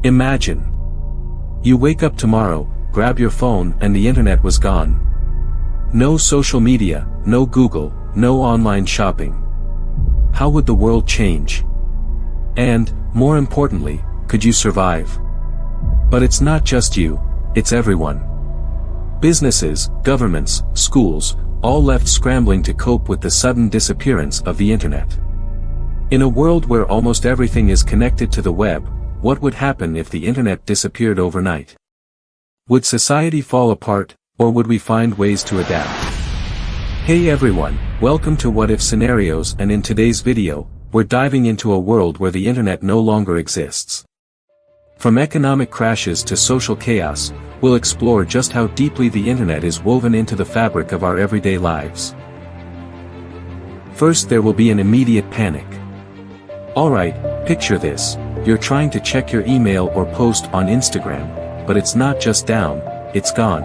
Imagine. You wake up tomorrow, grab your phone and the internet was gone. No social media, no Google, no online shopping. How would the world change? And, more importantly, could you survive? But it's not just you, it's everyone. Businesses, governments, schools, all left scrambling to cope with the sudden disappearance of the internet. In a world where almost everything is connected to the web, what would happen if the internet disappeared overnight? Would society fall apart, or would we find ways to adapt? Hey everyone, welcome to What If Scenarios, and in today's video, we're diving into a world where the internet no longer exists. From economic crashes to social chaos, we'll explore just how deeply the internet is woven into the fabric of our everyday lives. First, there will be an immediate panic. Alright, picture this. You're trying to check your email or post on Instagram, but it's not just down, it's gone.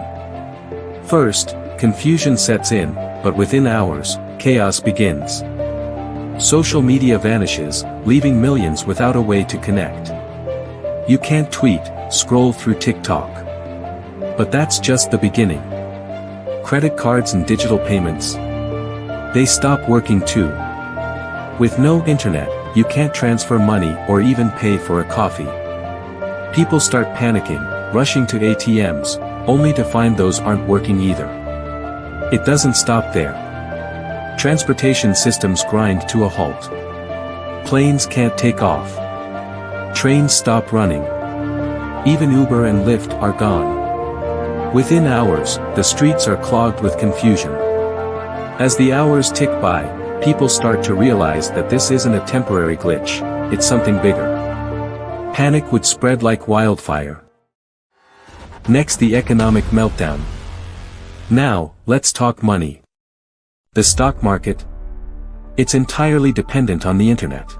First, confusion sets in, but within hours, chaos begins. Social media vanishes, leaving millions without a way to connect. You can't tweet, scroll through TikTok. But that's just the beginning. Credit cards and digital payments. They stop working too. With no internet, you can't transfer money or even pay for a coffee. People start panicking, rushing to ATMs, only to find those aren't working either. It doesn't stop there. Transportation systems grind to a halt. Planes can't take off. Trains stop running. Even Uber and Lyft are gone. Within hours, the streets are clogged with confusion. As the hours tick by, people start to realize that this isn't a temporary glitch, it's something bigger. Panic would spread like wildfire. Next, the economic meltdown. Now, let's talk money. The stock market? It's entirely dependent on the internet.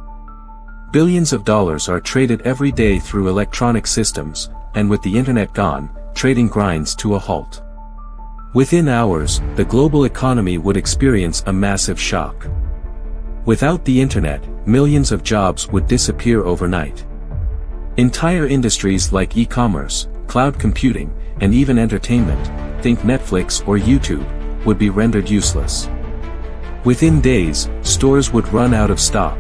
Billions of dollars are traded every day through electronic systems, and with the internet gone, trading grinds to a halt. Within hours, the global economy would experience a massive shock. Without the internet, millions of jobs would disappear overnight. Entire industries like e-commerce, cloud computing, and even entertainment, think Netflix or YouTube, would be rendered useless. Within days, stores would run out of stock.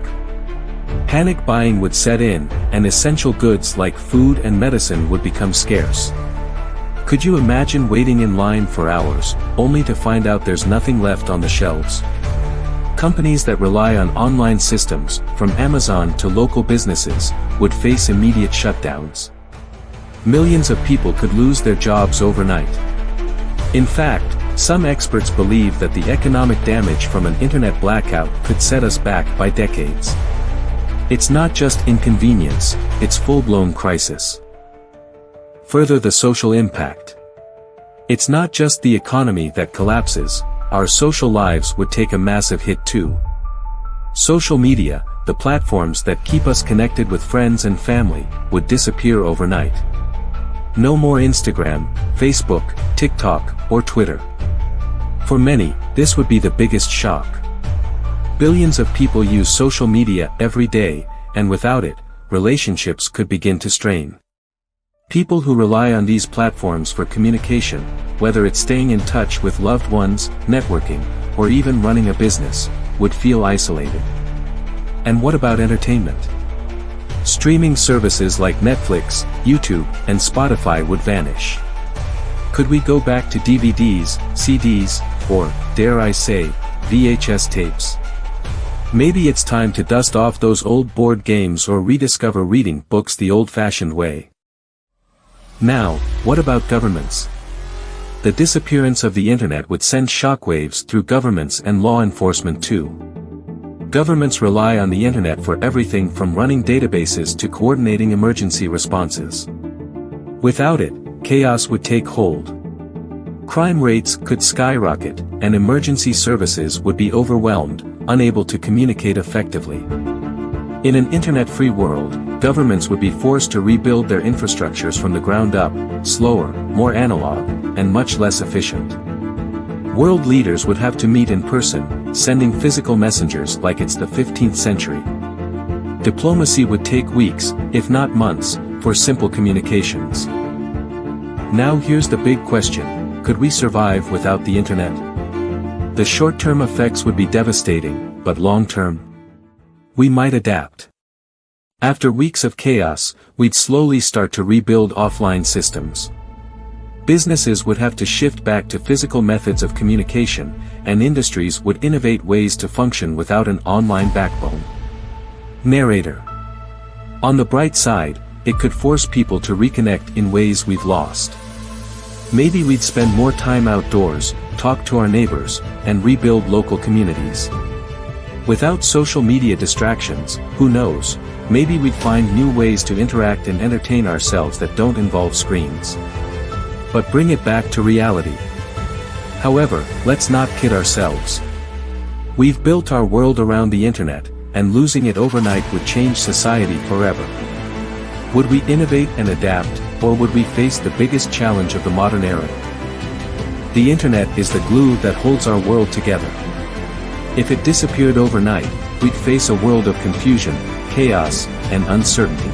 Panic buying would set in, and essential goods like food and medicine would become scarce. Could you imagine waiting in line for hours, only to find out there's nothing left on the shelves? Companies that rely on online systems, from Amazon to local businesses, would face immediate shutdowns. Millions of people could lose their jobs overnight. In fact, some experts believe that the economic damage from an internet blackout could set us back by decades. It's not just inconvenience, it's full-blown crisis. Further, the social impact. It's not just the economy that collapses, our social lives would take a massive hit too. Social media, the platforms that keep us connected with friends and family, would disappear overnight. No more Instagram, Facebook, TikTok, or Twitter. For many, this would be the biggest shock. Billions of people use social media every day, and without it, relationships could begin to strain. People who rely on these platforms for communication, whether it's staying in touch with loved ones, networking, or even running a business, would feel isolated. And what about entertainment? Streaming services like Netflix, YouTube, and Spotify would vanish. Could we go back to DVDs, CDs, or, dare I say, VHS tapes? Maybe it's time to dust off those old board games or rediscover reading books the old-fashioned way. Now, what about governments? The disappearance of the internet would send shockwaves through governments and law enforcement too. Governments rely on the internet for everything from running databases to coordinating emergency responses. Without it, chaos would take hold. Crime rates could skyrocket, and emergency services would be overwhelmed, unable to communicate effectively. In an internet-free world, governments would be forced to rebuild their infrastructures from the ground up, slower, more analog, and much less efficient. World leaders would have to meet in person, sending physical messengers like it's the 15th century. Diplomacy would take weeks, if not months, for simple communications. Now here's the big question, could we survive without the internet? The short-term effects would be devastating, but long-term? We might adapt. After weeks of chaos, we'd slowly start to rebuild offline systems. Businesses would have to shift back to physical methods of communication, and industries would innovate ways to function without an online backbone. Narrator. On the bright side, it could force people to reconnect in ways we've lost. Maybe we'd spend more time outdoors, talk to our neighbors, and rebuild local communities. Without social media distractions, who knows, maybe we'd find new ways to interact and entertain ourselves that don't involve screens. But bring it back to reality. However, let's not kid ourselves. We've built our world around the internet, and losing it overnight would change society forever. Would we innovate and adapt, or would we face the biggest challenge of the modern era? The internet is the glue that holds our world together. If it disappeared overnight, we'd face a world of confusion, chaos, and uncertainty.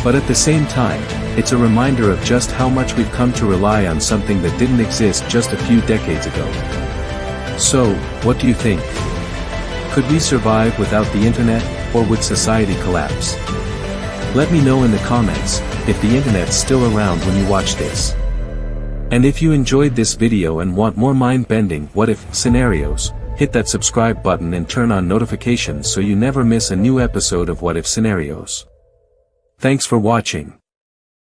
But at the same time, it's a reminder of just how much we've come to rely on something that didn't exist just a few decades ago. So, what do you think? Could we survive without the internet, or would society collapse? Let me know in the comments, if the internet's still around when you watch this. And if you enjoyed this video and want more mind-bending what-if scenarios, hit that subscribe button and turn on notifications so you never miss a new episode of What If Scenarios. Thanks for watching.